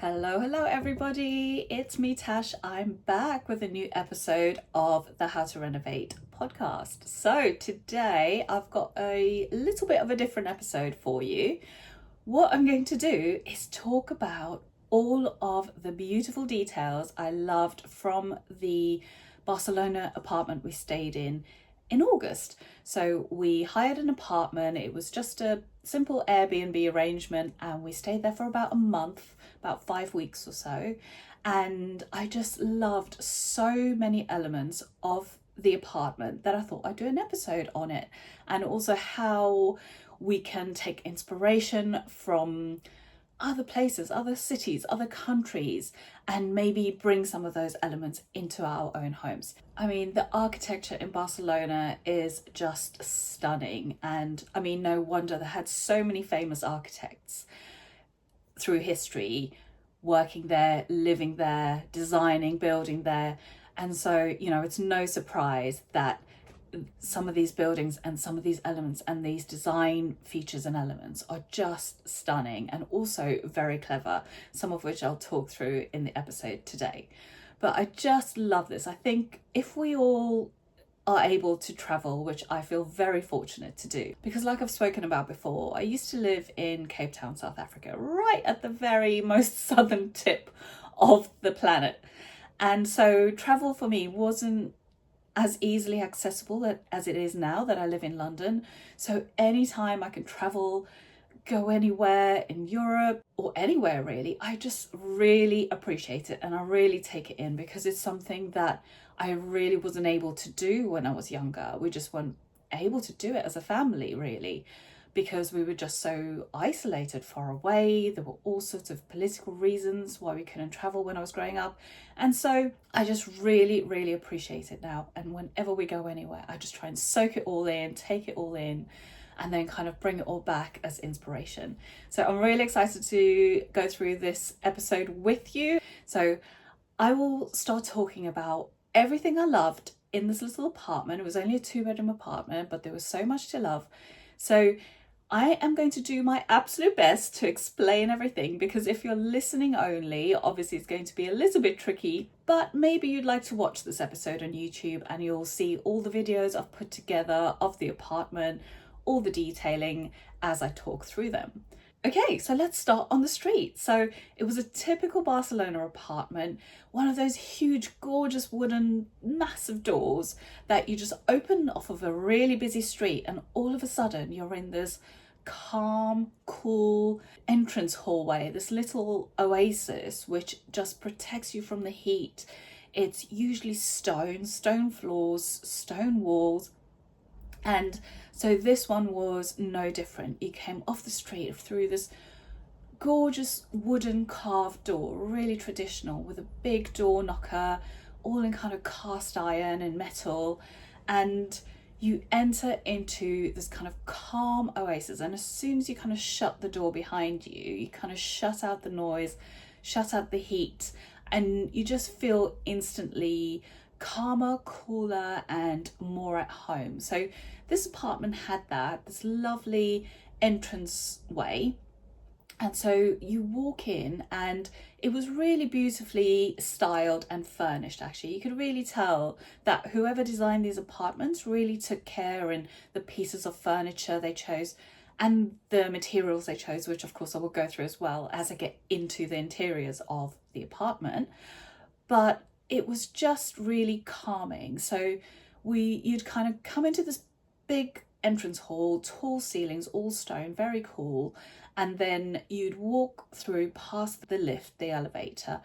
Hello everybody, it's me Tash. I'm back with a new episode of the How to Renovate podcast. So today I've got a little bit of a different episode for you. What I'm going to do is talk about all of the beautiful details I loved from the Barcelona apartment we stayed in August. So we hired an apartment. It was just a simple Airbnb arrangement and we stayed there for about a month, about 5 weeks or so. And I just loved so many elements of the apartment that I thought I'd do an episode on it, and also how we can take inspiration from other places, other cities, other countries, and maybe bring some of those elements into our own homes. I mean, the architecture in Barcelona is just stunning. And I mean, no wonder they had so many famous architects through history working there, living there, designing, building there. And so, it's no surprise that some of these buildings and some of these elements and these design features and elements are just stunning and also very clever, some of which I'll talk through in the episode today. But I just love this. I think if we all are able to travel, which I feel very fortunate to do, because like I've spoken about before, I used to live in Cape Town, South Africa, right at the very most southern tip of the planet. And so travel for me wasn't as easily accessible as it is now that I live in London. So anytime I can travel, go anywhere in Europe or anywhere really, I just really appreciate it and I really take it in, because it's something that I really wasn't able to do when I was younger. We just weren't able to do it as a family really, because we were just so isolated, far away. There were all sorts of political reasons why we couldn't travel when I was growing up. And so I just really, really appreciate it now. And whenever we go anywhere, I just try and soak it all in, take it all in, and then kind of bring it all back as inspiration. So I'm really excited to go through this episode with you. So I will start talking about everything I loved in this little apartment. It was only a 2-bedroom apartment, but there was so much to love. So I am going to do my absolute best to explain everything, because if you're listening only, obviously it's going to be a little bit tricky, but maybe you'd like to watch this episode on YouTube and you'll see all the videos I've put together of the apartment, all the detailing as I talk through them. Okay, so let's start on the street. So it was a typical Barcelona apartment, one of those huge, gorgeous wooden, massive doors that you just open off of a really busy street, and all of a sudden you're in this calm, cool entrance hallway, this little oasis which just protects you from the heat. It's usually stone floors, stone walls. And so this one was no different. You came off the street through this gorgeous wooden carved door, really traditional, with a big door knocker, all in kind of cast iron and metal. And you enter into this kind of calm oasis. And as soon as you kind of shut the door behind you, you kind of shut out the noise, shut out the heat, and you just feel instantly calmer, cooler, and more at home. So this apartment had this lovely entrance way. And so you walk in and it was really beautifully styled and furnished, actually. You could really tell that whoever designed these apartments really took care in the pieces of furniture they chose and the materials they chose, which of course I will go through as well as I get into the interiors of the apartment. But it was just really calming. So you'd kind of come into this big entrance hall, tall ceilings, all stone, very cool. And then you'd walk through past the lift, the elevator,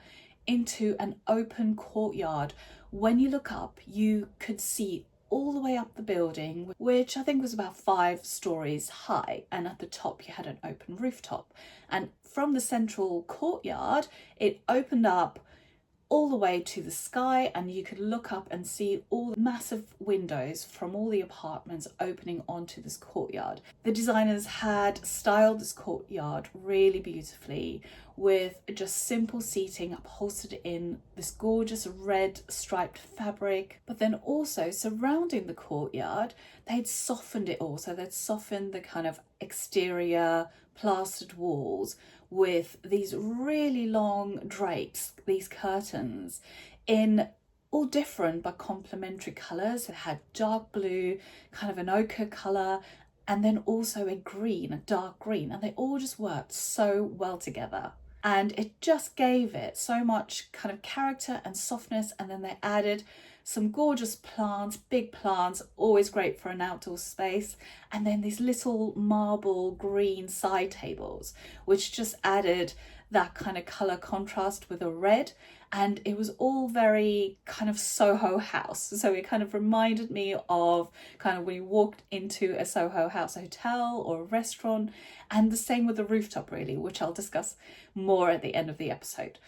into an open courtyard. When you look up, you could see all the way up the building, which I think was about 5 stories high. And at the top, you had an open rooftop. And from the central courtyard, it opened up all the way to the sky, and you could look up and see all the massive windows from all the apartments opening onto this courtyard. The designers had styled this courtyard really beautifully with just simple seating upholstered in this gorgeous red striped fabric, but then also surrounding the courtyard they'd softened it all. So they'd softened the kind of exterior plastered walls with these really long drapes, these curtains in all different but complementary colours. It had dark blue, kind of an ochre colour, and then also a green, a dark green, and they all just worked so well together. And it just gave it so much kind of character and softness. And then they added some gorgeous plants, big plants, always great for an outdoor space. And then these little marble green side tables, which just added that kind of colour contrast with a red. And it was all very kind of Soho house. So it kind of reminded me of kind of when you walked into a Soho house hotel or a restaurant, and the same with the rooftop really, which I'll discuss more at the end of the episode.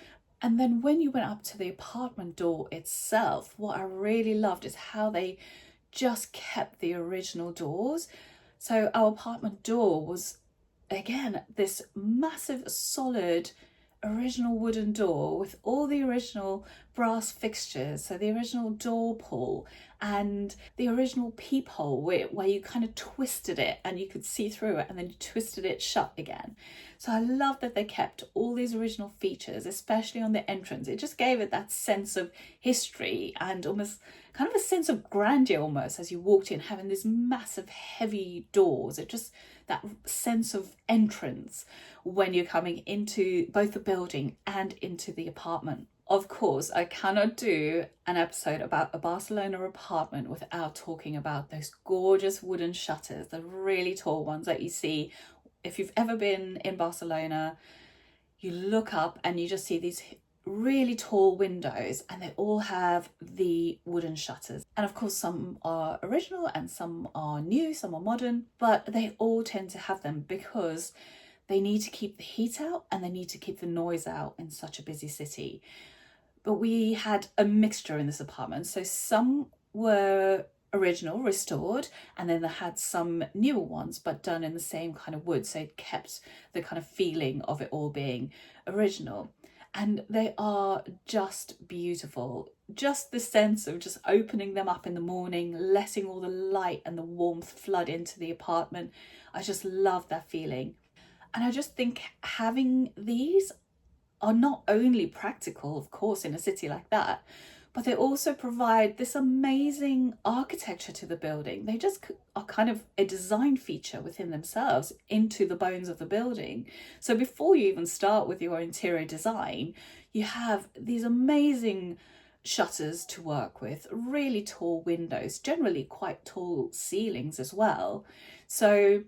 And then when you went up to the apartment door itself, what I really loved is how they just kept the original doors. So our apartment door was, again, this massive, solid, original wooden door with all the original brass fixtures, so the original door pull and the original peephole where you kind of twisted it and you could see through it, and then you twisted it shut again. So I love that they kept all these original features, especially on the entrance. It just gave it that sense of history and almost kind of a sense of grandeur almost as you walked in, having these massive heavy doors. It just, that sense of entrance when you're coming into both the building and into the apartment. Of course, I cannot do an episode about a Barcelona apartment without talking about those gorgeous wooden shutters, the really tall ones that you see. If you've ever been in Barcelona, you look up and you just see these really tall windows, and they all have the wooden shutters. And of course, some are original and some are new, some are modern, but they all tend to have them because they need to keep the heat out and they need to keep the noise out in such a busy city. But we had a mixture in this apartment. So some were original, restored, and then they had some newer ones, but done in the same kind of wood. So it kept the kind of feeling of it all being original. And they are just beautiful. Just the sense of just opening them up in the morning, letting all the light and the warmth flood into the apartment. I just love that feeling. And I just think having these are not only practical, of course, in a city like that, but they also provide this amazing architecture to the building. They just are kind of a design feature within themselves, into the bones of the building. So before you even start with your interior design, you have these amazing shutters to work with, really tall windows, generally quite tall ceilings as well. So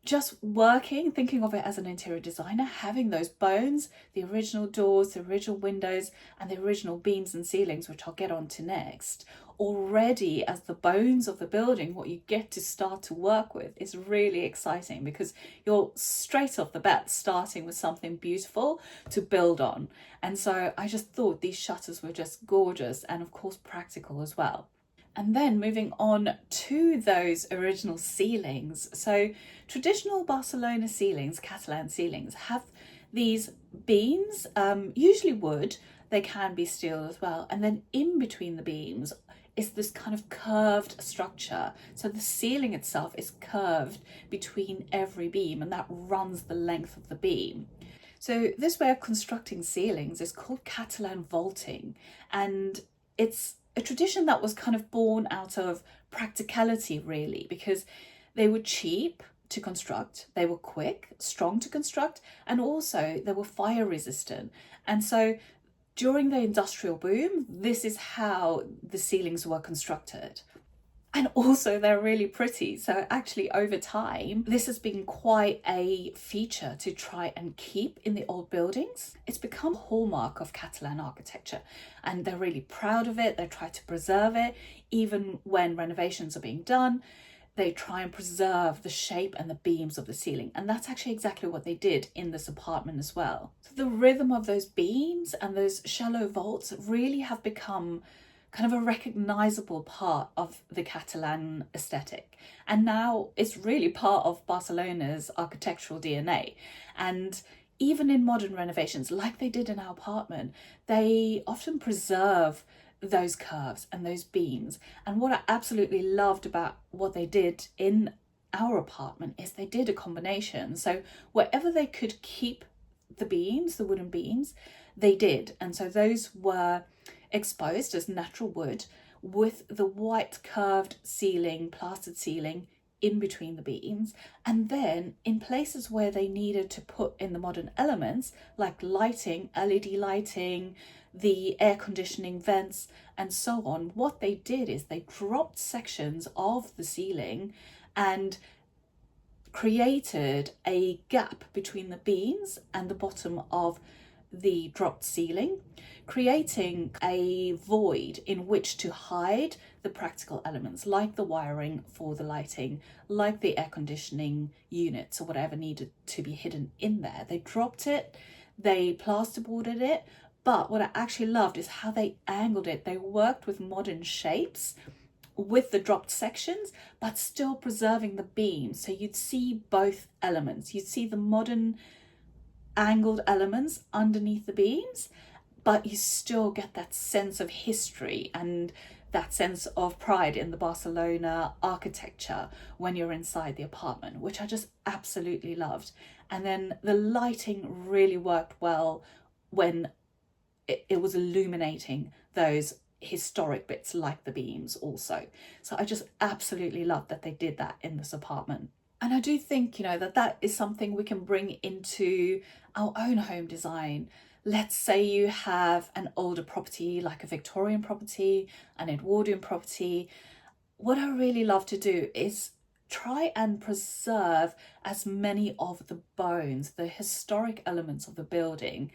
just thinking of it as an interior designer, having those bones, the original doors, the original windows, and the original beams and ceilings, which I'll get on to next, already as the bones of the building, what you get to start to work with is really exciting, because you're straight off the bat starting with something beautiful to build on. And so I just thought these shutters were just gorgeous, and of course practical as well. And then moving on to those original ceilings. So traditional Barcelona ceilings, Catalan ceilings, have these beams, usually wood, they can be steel as well. And then in between the beams is this kind of curved structure. So the ceiling itself is curved between every beam, and that runs the length of the beam. So this way of constructing ceilings is called Catalan vaulting. And it's a tradition that was kind of born out of practicality, really, because they were cheap to construct, they were quick, strong to construct, and also they were fire resistant. And so during the industrial boom, this is how the ceilings were constructed. And also they're really pretty. So actually over time, this has been quite a feature to try and keep in the old buildings. It's become a hallmark of Catalan architecture, and they're really proud of it. They try to preserve it. Even when renovations are being done, they try and preserve the shape and the beams of the ceiling. And that's actually exactly what they did in this apartment as well. So the rhythm of those beams and those shallow vaults really have become kind of a recognizable part of the Catalan aesthetic. And now it's really part of Barcelona's architectural DNA. And even in modern renovations, like they did in our apartment, they often preserve those curves and those beams. And what I absolutely loved about what they did in our apartment is they did a combination. So wherever they could keep the beams, the wooden beams, they did. And so those were exposed as natural wood with the white curved ceiling, plastered ceiling in between the beams. And then in places where they needed to put in the modern elements like lighting, LED lighting, the air conditioning vents and so on, what they did is they dropped sections of the ceiling and created a gap between the beams and the bottom of the dropped ceiling, creating a void in which to hide the practical elements like the wiring for the lighting, like the air conditioning units or whatever needed to be hidden in there. They dropped it, they plasterboarded it, but what I actually loved is how they angled it. They worked with modern shapes with the dropped sections, but still preserving the beams. So you'd see both elements. You'd see the modern angled elements underneath the beams, but you still get that sense of history and that sense of pride in the Barcelona architecture when you're inside the apartment, which I just absolutely loved. And then the lighting really worked well when it was illuminating those historic bits like the beams also. So I just absolutely love that they did that in this apartment. And I do think, that is something we can bring into our own home design. Let's say you have an older property, like a Victorian property, an Edwardian property. What I really love to do is try and preserve as many of the bones, the historic elements of the building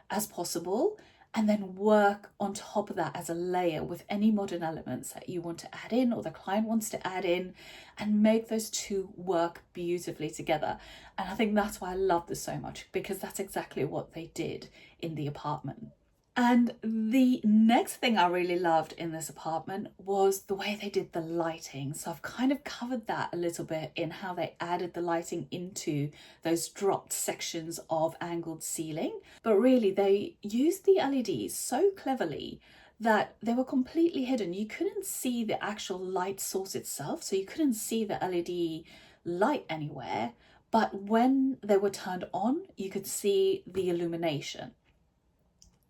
as possible, and then work on top of that as a layer with any modern elements that you want to add in or the client wants to add in, and make those two work beautifully together. And I think that's why I love this so much, because that's exactly what they did in the apartment. And the next thing I really loved in this apartment was the way they did the lighting. So I've kind of covered that a little bit in how they added the lighting into those dropped sections of angled ceiling. But really, they used the LEDs so cleverly that they were completely hidden. You couldn't see the actual light source itself, so you couldn't see the LED light anywhere. But when they were turned on, you could see the illumination.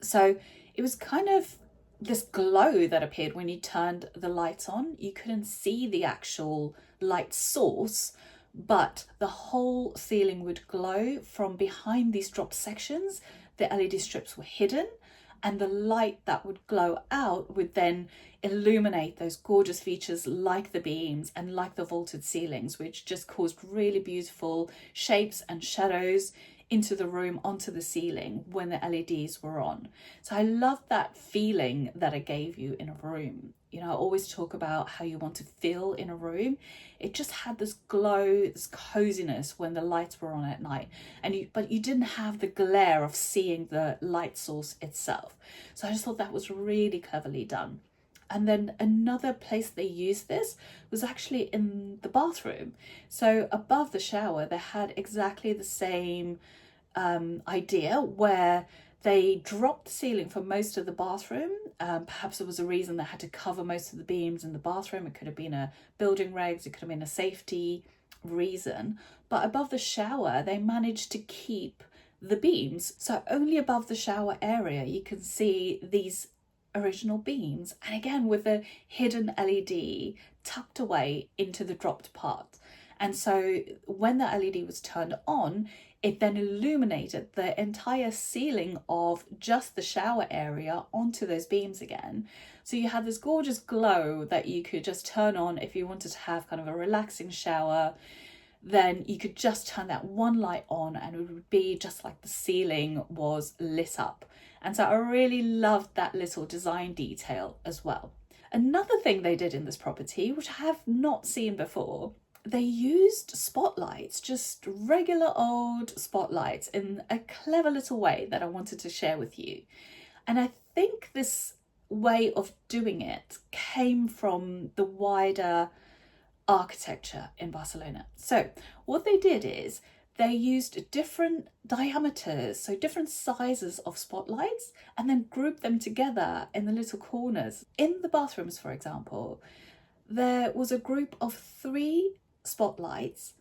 So it was kind of this glow that appeared when you turned the lights on. You couldn't see the actual light source, but the whole ceiling would glow from behind these drop sections. The LED strips were hidden, and the light that would glow out would then illuminate those gorgeous features like the beams and like the vaulted ceilings, which just caused really beautiful shapes and shadows into the room, onto the ceiling when the LEDs were on. So I love that feeling that it gave you in a room. I always talk about how you want to feel in a room. It just had this glow, this coziness when the lights were on at night, but you didn't have the glare of seeing the light source itself. So I just thought that was really cleverly done. And then another place they used this was actually in the bathroom. So above the shower, they had exactly the same idea where they dropped the ceiling for most of the bathroom. Perhaps there was a reason they had to cover most of the beams in the bathroom. It could have been a building regs, it could have been a safety reason. But above the shower, they managed to keep the beams. So only above the shower area, you can see these original beams, and again with a hidden LED tucked away into the dropped part. And so when the LED was turned on, it then illuminated the entire ceiling of just the shower area onto those beams again. So you had this gorgeous glow that you could just turn on if you wanted to have kind of a relaxing shower. Then you could just turn that one light on and it would be just like the ceiling was lit up. And so I really loved that little design detail as well. Another thing they did in this property, which I have not seen before, they used spotlights, just regular old spotlights, in a clever little way that I wanted to share with you. And I think this way of doing it came from the wider architecture in Barcelona. So what they did is they used different diameters, so different sizes of spotlights, and then grouped them together in the little corners. In the bathrooms, for example, there was a group of 3 spotlights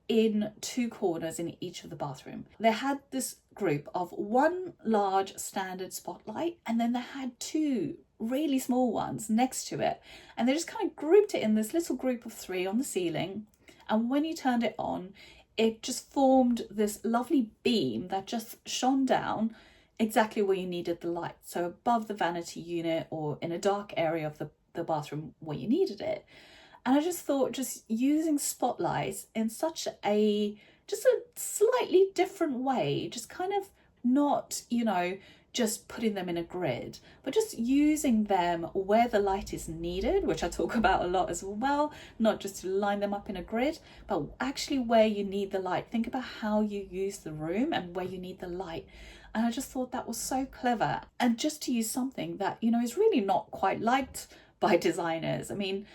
in 2 corners in each of the bathroom. They had this group of one large standard spotlight, and then they had two really small ones next to it, and they just kind of grouped it in this little group of three on the ceiling. And when you turned it on, it just formed this lovely beam that just shone down exactly where you needed the light, so above the vanity unit or in a dark area of the bathroom where you needed it. And I just thought, just using spotlights in such a slightly different way, just kind of not, just putting them in a grid, but just using them where the light is needed, which I talk about a lot as well, not just to line them up in a grid, but actually where you need the light. Think about how you use the room and where you need the light. And I just thought that was so clever. And just to use something that, is really not quite liked by designers. I mean,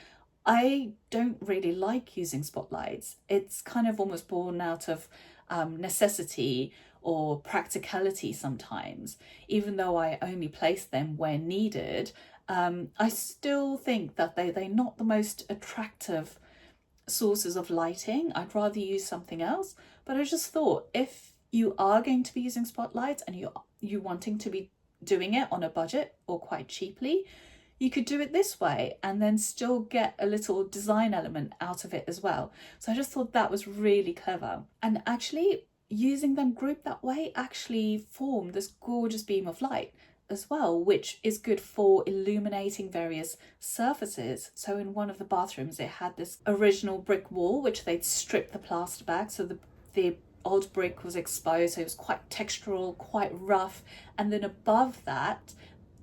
I don't really like using spotlights. It's kind of almost born out of necessity or practicality sometimes. Even though I only place them where needed, I still think that they're not the most attractive sources of lighting. I'd rather use something else. But I just thought, if you are going to be using spotlights and you wanting to be doing it on a budget or quite cheaply, you could do it this way and then still get a little design element out of it as well. So I just thought that was really clever. And actually using them grouped that way actually formed this gorgeous beam of light as well, which is good for illuminating various surfaces. So in one of the bathrooms, it had this original brick wall, which they'd stripped the plaster back. So the old brick was exposed. So it was quite textural, quite rough. And then above that,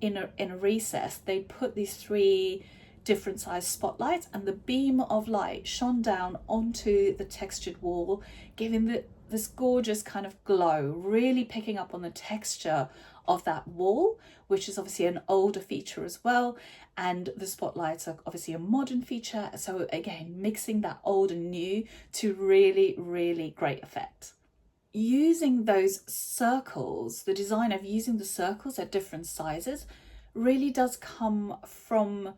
in a recess, they put these three different size spotlights, and the beam of light shone down onto the textured wall, giving this gorgeous kind of glow, really picking up on the texture of that wall, which is obviously an older feature as well. And the spotlights are obviously a modern feature. So again, mixing that old and new to really, really great effect. Using those circles, the design of using the circles at different sizes really does come from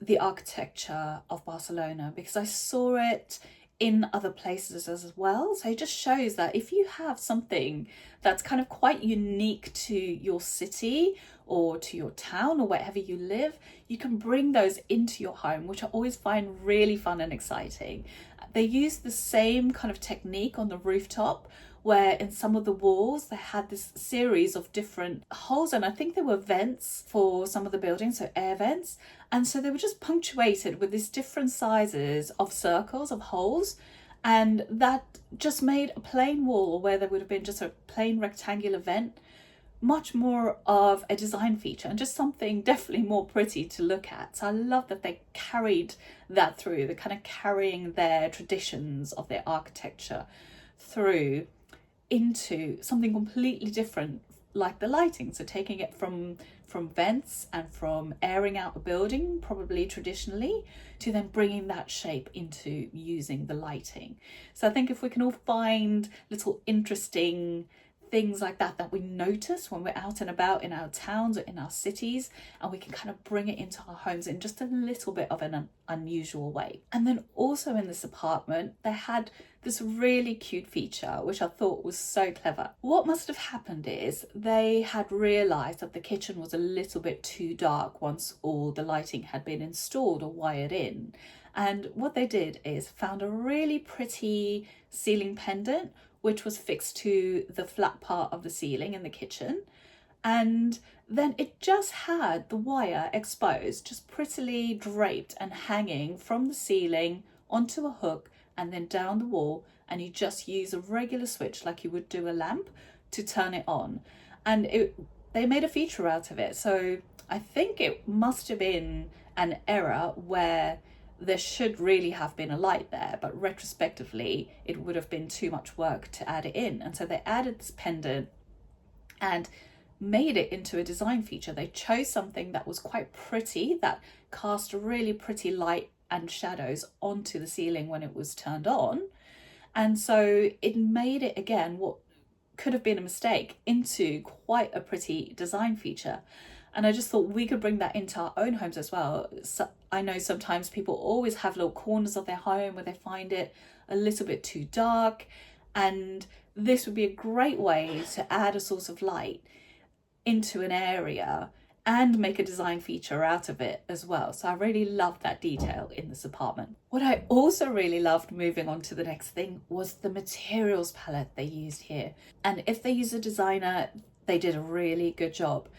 the architecture of Barcelona, because I saw it in other places as well. So it just shows that if you have something that's kind of quite unique to your city or to your town or wherever you live, you can bring those into your home, which I always find really fun and exciting. They use the same kind of technique on the rooftop, where in some of the walls they had this series of different holes, and I think there were vents for some of the buildings, so air vents, and so they were just punctuated with these different sizes of circles, of holes, and that just made a plain wall where there would have been just a plain rectangular vent much more of a design feature and just something definitely more pretty to look at. So I love that they carried that through. They're kind of carrying their traditions of their architecture through into something completely different, like the lighting. So taking it from vents and from airing out a building, probably traditionally, to then bringing that shape into using the lighting. So I think if we can all find little interesting things like that we notice when we're out and about in our towns or in our cities, and we can kind of bring it into our homes in just a little bit of an unusual way. And then also in this apartment, they had this really cute feature, which I thought was so clever. What must have happened is they had realized that the kitchen was a little bit too dark once all the lighting had been installed or wired in. And what they did is found a really pretty ceiling pendant, which was fixed to the flat part of the ceiling in the kitchen. And then it just had the wire exposed, just prettily draped and hanging from the ceiling onto a hook and then down the wall. And you just use a regular switch like you would do a lamp to turn it on. And they made a feature out of it. So I think it must have been an error where there should really have been a light there, but retrospectively it would have been too much work to add it in. And so they added this pendant and made it into a design feature. They chose something that was quite pretty, that cast a really pretty light and shadows onto the ceiling when it was turned on. And so it made it, again, what could have been a mistake, into quite a pretty design feature. And I just thought we could bring that into our own homes as well. So I know sometimes people always have little corners of their home where they find it a little bit too dark, and this would be a great way to add a source of light into an area and make a design feature out of it as well. So I really loved that detail in this apartment. What I also really loved, moving on to the next thing, was the materials palette they used here. And if they use a designer, they did a really good job.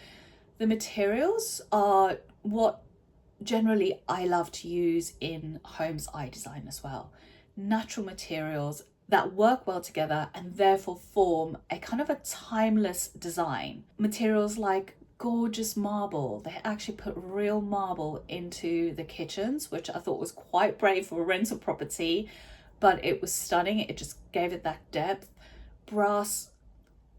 The materials are what generally I love to use in homes I design as well. Natural materials that work well together and therefore form a kind of a timeless design. Materials like gorgeous marble. They actually put real marble into the kitchens, which I thought was quite brave for a rental property, but it was stunning. It just gave it that depth. Brass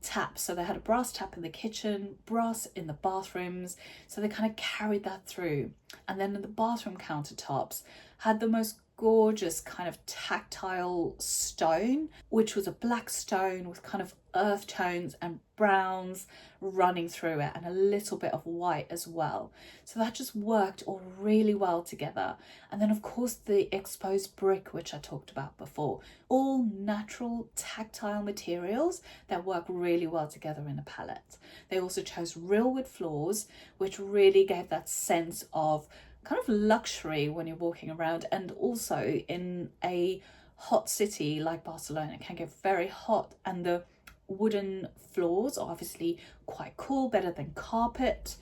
taps, so they had a brass tap in the kitchen, brass in the bathrooms, so they kind of carried that through. And then in the bathroom countertops had the most gorgeous kind of tactile stone, which was a black stone with kind of earth tones and browns running through it, and a little bit of white as well. So that just worked all really well together. And then of course the exposed brick, which I talked about before, all natural tactile materials that work really well together in a palette. They also chose real wood floors, which really gave that sense of kind of luxury when you're walking around. And also in a hot city like Barcelona, it can get very hot, and the wooden floors are obviously quite cool, better than carpet.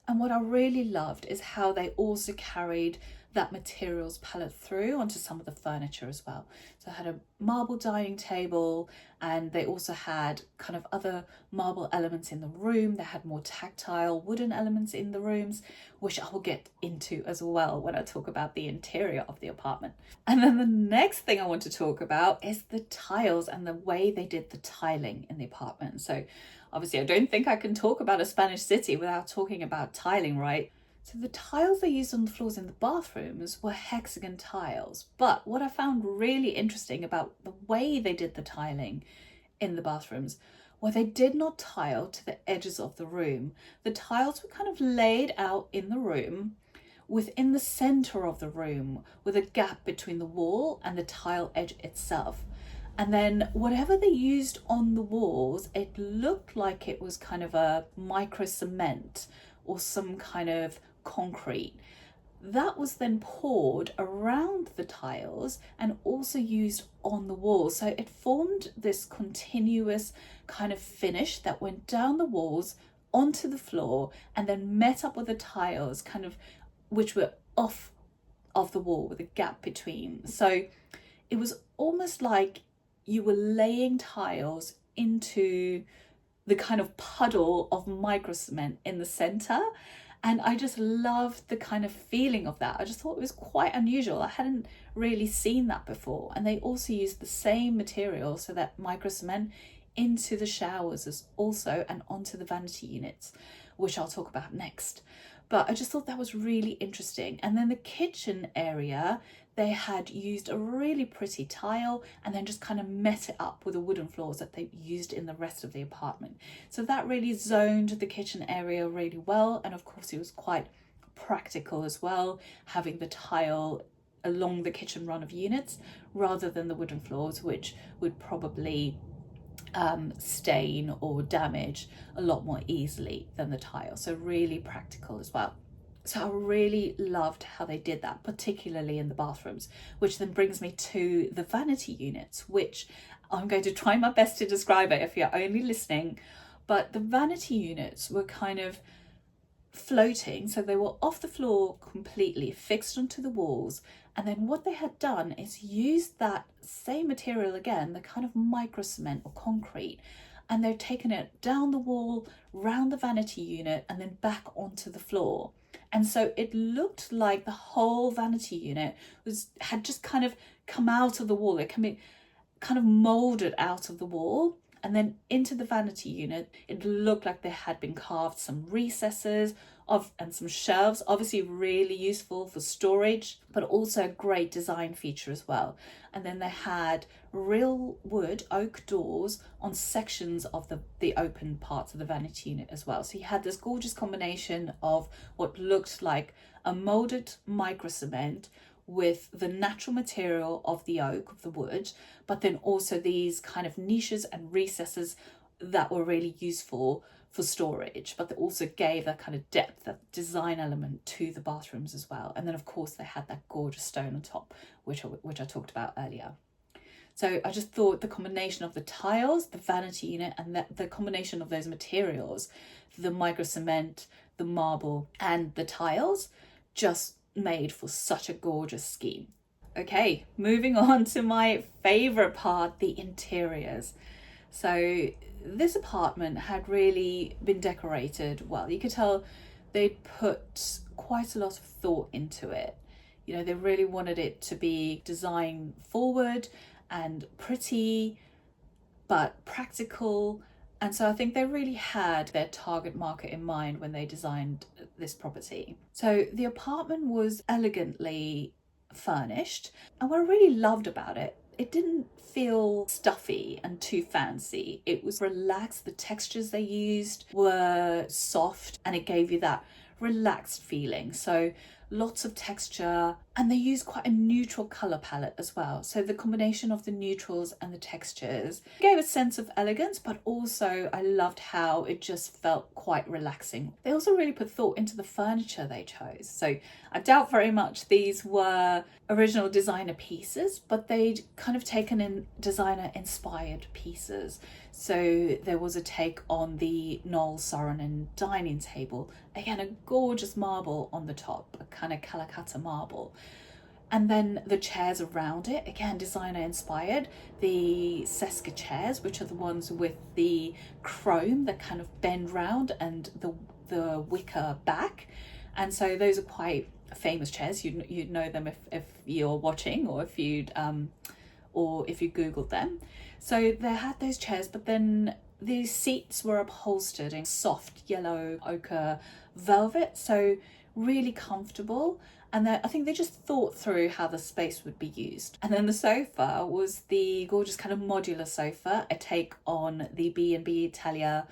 And what I really loved is how they also carried that materials palette through onto some of the furniture as well. So I had a marble dining table, and they also had kind of other marble elements in the room. They had more tactile wooden elements in the rooms, which I will get into as well when I talk about the interior of the apartment. And then the next thing I want to talk about is the tiles and the way they did the tiling in the apartment. So obviously I don't think I can talk about a Spanish city without talking about tiling, right? So the tiles they used on the floors in the bathrooms were hexagon tiles. But what I found really interesting about the way they did the tiling in the bathrooms, where they did not tile to the edges of the room. The tiles were kind of laid out in the room, within the center of the room, with a gap between the wall and the tile edge itself. And then whatever they used on the walls, it looked like it was kind of a micro cement or some kind of concrete. That was then poured around the tiles and also used on the walls. So it formed this continuous kind of finish that went down the walls onto the floor and then met up with the tiles, kind of, which were off of the wall with a gap between. So it was almost like you were laying tiles into the kind of puddle of micro cement in the center. And I just loved the kind of feeling of that. I just thought it was quite unusual. I hadn't really seen that before. And they also used the same material, so that micro cement, into the showers as also, and onto the vanity units, which I'll talk about next. But I just thought that was really interesting. And then the kitchen area, they had used a really pretty tile and then just kind of met it up with the wooden floors that they used in the rest of the apartment. So that really zoned the kitchen area really well. And of course it was quite practical as well, having the tile along the kitchen run of units rather than the wooden floors, which would probably stain or damage a lot more easily than the tile. So really practical as well. So I really loved how they did that, particularly in the bathrooms, which then brings me to the vanity units, which I'm going to try my best to describe it if you're only listening. But the vanity units were kind of floating, so they were off the floor completely, fixed onto the walls. And then what they had done is used that same material again, the kind of micro cement or concrete, and they've taken it down the wall, round the vanity unit, and then back onto the floor. And so it looked like the whole vanity unit had just kind of come out of the wall. It can be kind of molded out of the wall and then into the vanity unit. It looked like there had been carved some recesses and some shelves, obviously really useful for storage, but also a great design feature as well. And then they had real wood oak doors on sections of the open parts of the vanity unit as well. So you had this gorgeous combination of what looked like a molded micro cement with the natural material of the oak, of the wood, but then also these kind of niches and recesses that were really useful for storage, but they also gave that kind of depth, that design element to the bathrooms as well. And then of course they had that gorgeous stone on top, which I talked about earlier. So I just thought the combination of the tiles, the vanity unit, and the combination of those materials, the micro cement, the marble and the tiles, just made for such a gorgeous scheme. Okay, moving on to my favorite part, the interiors. So this apartment had really been decorated well. You could tell they'd put quite a lot of thought into it. You know, they really wanted it to be design forward and pretty, but practical. And so I think they really had their target market in mind when they designed this property. So the apartment was elegantly furnished. And what I really loved about it, it didn't feel stuffy and too fancy. It was relaxed. The textures they used were soft and it gave you that relaxed feeling. So lots of texture, and they used quite a neutral color palette as well. So the combination of the neutrals and the textures gave a sense of elegance, but also I loved how it just felt quite relaxing. They also really put thought into the furniture they chose. So I doubt very much these were original designer pieces, but they'd kind of taken in designer inspired pieces. So there was a take on the Noel Saarinen dining table. Again, a gorgeous marble on the top, a kind of Calcutta marble. And then the chairs around it, again, designer inspired. The Seska chairs, which are the ones with the chrome that kind of bend round and the wicker back. And so those are quite famous chairs. You'd know them if you're watching, or if you Googled them. So they had those chairs, but then the seats were upholstered in soft yellow ochre velvet, so really comfortable. And I think they just thought through how the space would be used. And then the sofa was the gorgeous kind of modular sofa, a take on the B&B Italia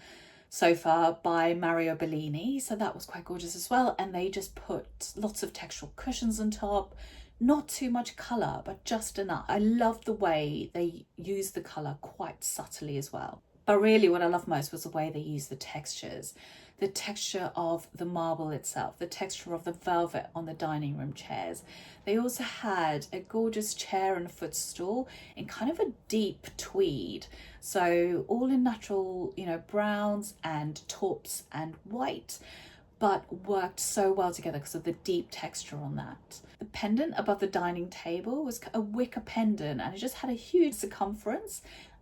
sofa by Mario Bellini. So that was quite gorgeous as well. And they just put lots of textural cushions on top. Not too much colour, but just enough. I loved the way they used the colour quite subtly as well. But really what I loved most was the way they used the textures. The texture of the marble itself, the texture of the velvet on the dining room chairs. They also had a gorgeous chair and footstool in kind of a deep tweed. So all in natural, browns and taupes and white, but worked so well together because of the deep texture on that. The pendant above the dining table was a wicker pendant, and it just had a huge circumference,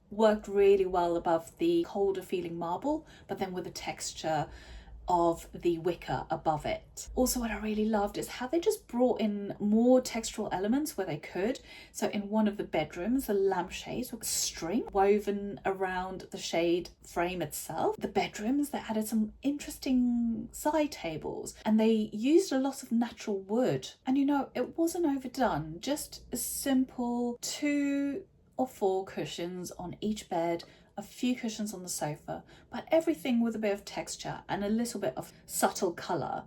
worked really well above the colder feeling marble, but then with the texture of the wicker above it. Also, what I really loved is how they just brought in more textural elements where they could. So in one of the bedrooms, the lampshades were string woven around the shade frame itself. The bedrooms, they added some interesting side tables, and they used a lot of natural wood. And it wasn't overdone, just a simple 2 or 4 cushions on each bed, a few cushions on the sofa, but everything with a bit of texture and a little bit of subtle colour.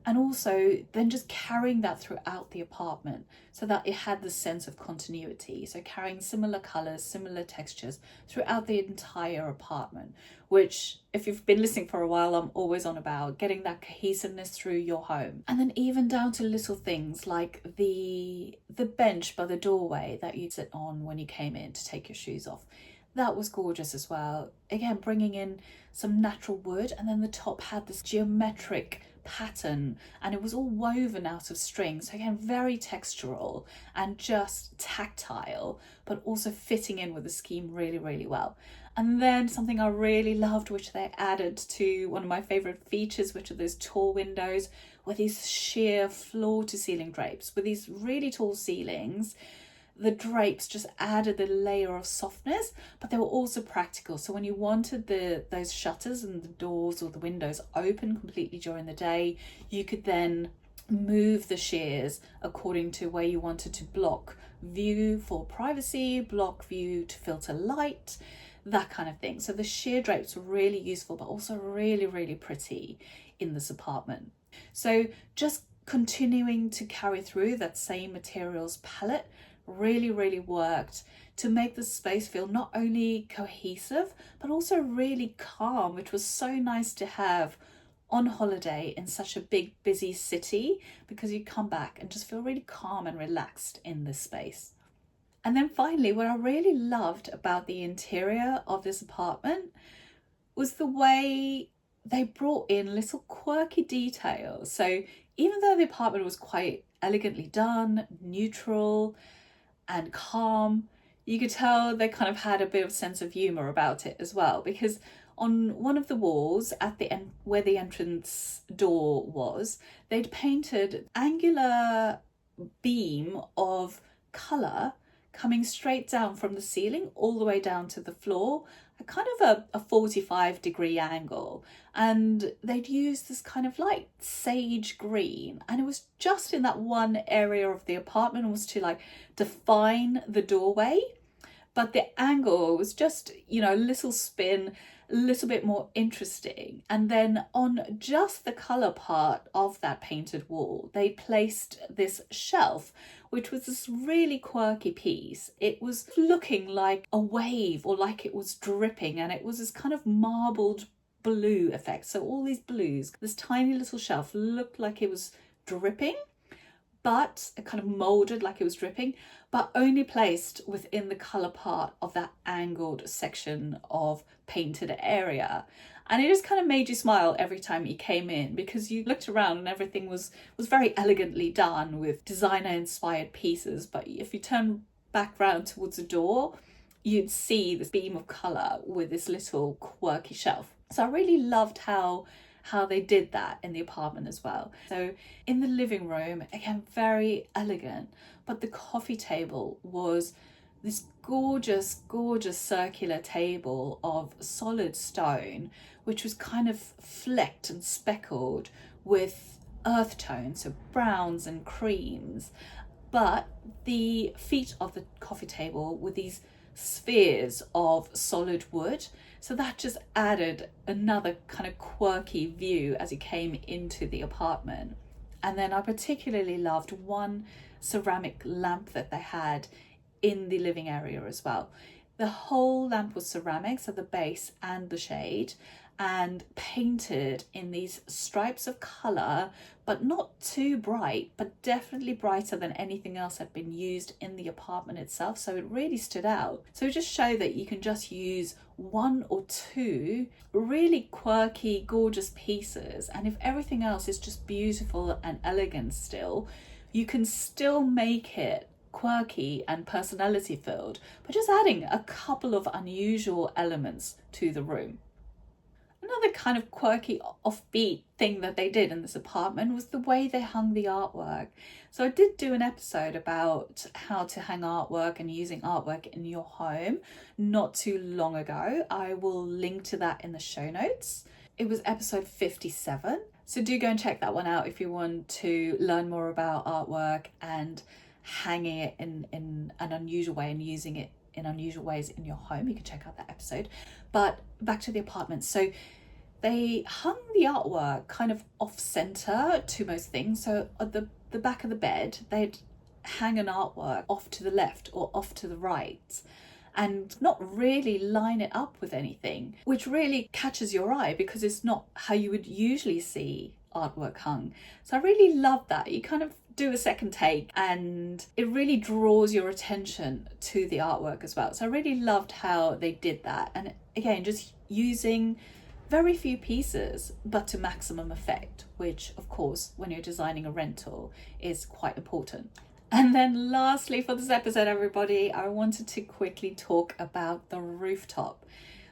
And also then just carrying that throughout the apartment so that it had the sense of continuity. So carrying similar colours, similar textures throughout the entire apartment, which if you've been listening for a while, I'm always on about getting that cohesiveness through your home. And then even down to little things like the bench by the doorway that you'd sit on when you came in to take your shoes off. That was gorgeous as well. Again, bringing in some natural wood, and then the top had this geometric pattern and it was all woven out of string. So again, very textural and just tactile, but also fitting in with the scheme really, really well. And then something I really loved, which they added to one of my favorite features, which are those tall windows with these sheer floor to ceiling drapes. With these really tall ceilings, the drapes just added a layer of softness, but they were also practical. So when you wanted those shutters and the doors or the windows open completely during the day, you could then move the shears according to where you wanted to block view for privacy, block view to filter light, that kind of thing. So the sheer drapes were really useful, but also really, really pretty in this apartment. So just continuing to carry through that same materials palette really worked to make the space feel not only cohesive but also really calm, which was so nice to have on holiday in such a big busy city, because you come back and just feel really calm and relaxed in this space. And then finally, what I really loved about the interior of this apartment was the way they brought in little quirky details. So even though the apartment was quite elegantly done, neutral and calm, you could tell they kind of had a bit of sense of humour about it as well, because on one of the walls at the end where the entrance door was, they'd painted angular beam of colour coming straight down from the ceiling all the way down to the floor, a kind of a 45-degree angle. And they'd used this kind of light sage green, and it was just in that one area of the apartment was to like define the doorway, but the angle was just, you know, a little spin, a little bit more interesting. And then on just the colour part of that painted wall, they placed this shelf, which was this really quirky piece. It was looking like a wave or like it was dripping, and it was this kind of marbled blue effect. So all these blues, this tiny little shelf looked like it was dripping, but it kind of moulded like it was dripping, but only placed within the colour part of that angled section of painted area. And it just kind of made you smile every time you came in, because you looked around and everything was very elegantly done with designer inspired pieces. But if you turn back round towards the door, you'd see this beam of colour with this little quirky shelf. So I really loved how they did that in the apartment as well. So in the living room, again, very elegant, but the coffee table was this gorgeous circular table of solid stone, which was kind of flecked and speckled with earth tones, so browns and creams. But the feet of the coffee table were these spheres of solid wood. So that just added another kind of quirky view as you came into the apartment. And then I particularly loved one ceramic lamp that they had in the living area as well. The whole lamp was ceramic, so the base and the shade, and painted in these stripes of colour, but not too bright, but definitely brighter than anything else had been used in the apartment itself. So it really stood out. So it just showed that you can just use one or two really quirky, gorgeous pieces, and if everything else is just beautiful and elegant still, you can still make it quirky and personality filled by just adding a couple of unusual elements to the room. Another kind of quirky, offbeat thing that they did in this apartment was the way they hung the artwork. So I did do an episode about how to hang artwork and using artwork in your home not too long ago. I will link to that in the show notes. It was episode 57. So do go and check that one out if you want to learn more about artwork and hanging it in an unusual way and using it in unusual ways in your home. You can check out that episode. But back to the apartment. So they hung the artwork kind of off center to most things. So at the back of the bed, they'd hang an artwork off to the left or off to the right, and not really line it up with anything, which really catches your eye because it's not how you would usually see artwork hung. So I really love that. You kind of do a second take and it really draws your attention to the artwork as well. So I really loved how they did that. And again, just using very few pieces but to maximum effect, which of course when you're designing a rental is quite important. And then lastly for this episode, everybody, I wanted to quickly talk about the rooftop.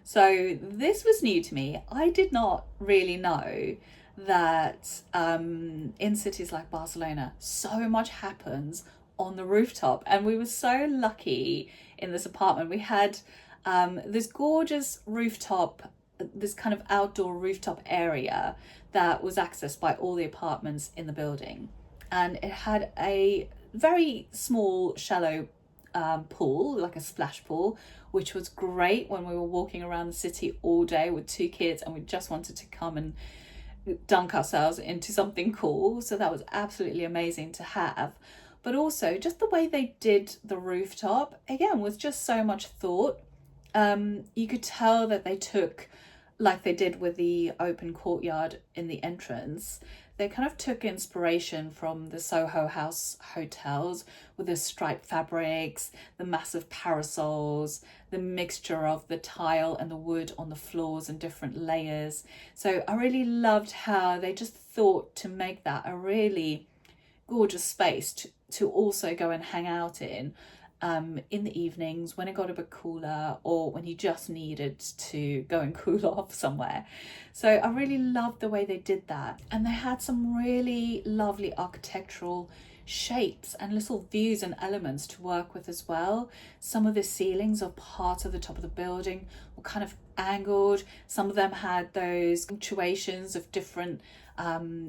So this was new to me. I did not really know that in cities like Barcelona, so much happens on the rooftop. And we were so lucky in this apartment. We had this gorgeous rooftop, this kind of outdoor rooftop area that was accessed by all the apartments in the building. And it had a very small, shallow pool, like a splash pool, which was great when we were walking around the city all day with two kids and we just wanted to come and dunk ourselves into something cool. So that was absolutely amazing to have. But also just the way they did the rooftop, again, was just so much thought. You could tell that they took, like they did with the open courtyard in the entrance, they kind of took inspiration from the Soho House hotels with the striped fabrics, the massive parasols, the mixture of the tile and the wood on the floors and different layers. So I really loved how they just thought to make that a really gorgeous space to also go and hang out in the evenings when it got a bit cooler, or when you just needed to go and cool off somewhere. So I really loved the way they did that. And they had some really lovely architectural shapes and little views and elements to work with as well. Some of the ceilings or part of the top of the building were kind of angled. Some of them had those punctuations of different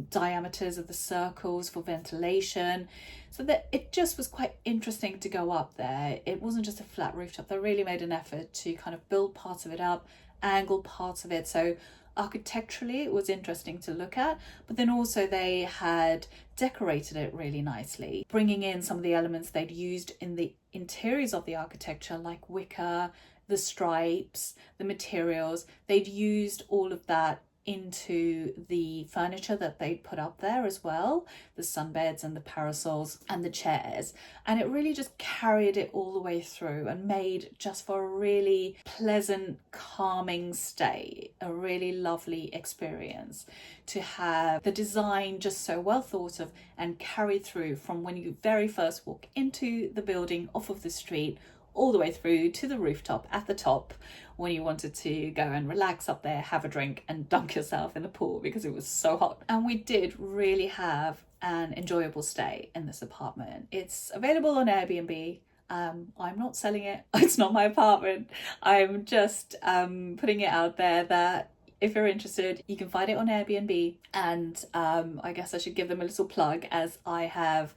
diameters of the circles for ventilation, so that it just was quite interesting to go up there. It wasn't just a flat rooftop. They really made an effort to kind of build parts of it up, angle parts of it, so architecturally it was interesting to look at, but then also they had decorated it really nicely, bringing in some of the elements they'd used in the interiors of the architecture, like wicker, the stripes, the materials. They'd used all of that into the furniture that they put up there as well, the sunbeds and the parasols and the chairs, and it really just carried it all the way through and made just for a really pleasant, calming stay, a really lovely experience to have the design just so well thought of and carried through from when you very first walk into the building off of the street all the way through to the rooftop at the top when you wanted to go and relax up there, have a drink and dunk yourself in the pool because it was so hot. And we did really have an enjoyable stay in this apartment. It's available on Airbnb. I'm not selling it. It's not my apartment. I'm just putting it out there that if you're interested, you can find it on Airbnb. And I guess I should give them a little plug, as I have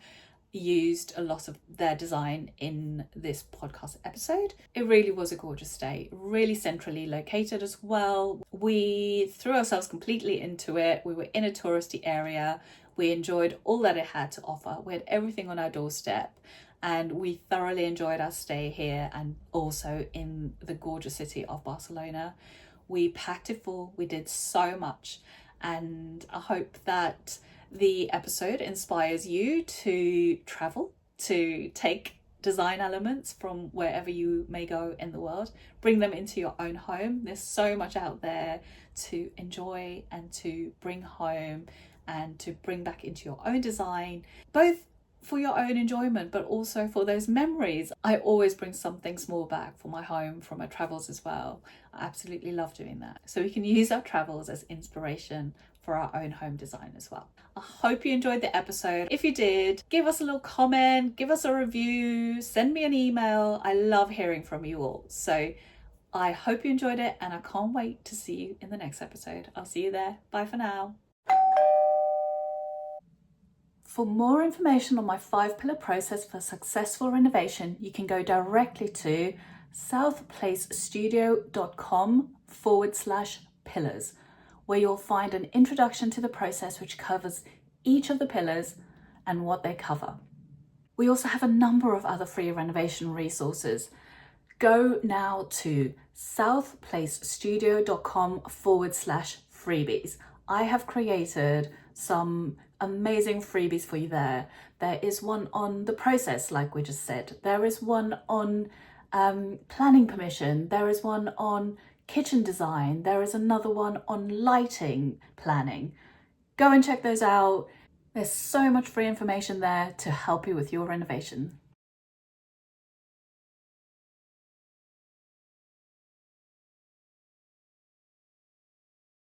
used a lot of their design in this podcast episode. It really was a gorgeous stay, really centrally located as well. We threw ourselves completely into it. We were in a touristy area. We enjoyed all that it had to offer. We had everything on our doorstep, and we thoroughly enjoyed our stay here and also in the gorgeous city of Barcelona. We packed it full. We did so much, and I hope that the episode inspires you to travel, to take design elements from wherever you may go in the world, bring them into your own home. There's so much out there to enjoy and to bring home and to bring back into your own design, both for your own enjoyment, but also for those memories. I always bring something small back for my home from my travels as well. I absolutely love doing that. So we can use our travels as inspiration for our own home design as well. I hope you enjoyed the episode. If you did, give us a little comment, give us a review, send me an email. I love hearing from you all. So I hope you enjoyed it, and I can't wait to see you in the next episode. I'll see you there. Bye for now. For more information on my 5-pillar process for successful renovation, you can go directly to southplacestudio.com/pillars, where you'll find an introduction to the process which covers each of the pillars and what they cover. We also have a number of other free renovation resources. Go now to southplacestudio.com/freebies. I have created some amazing freebies for you there. There is one on the process, like we just said. There is one on planning permission. There is one on kitchen design. There is another one on lighting planning. Go and check those out. There's so much free information there to help you with your renovation.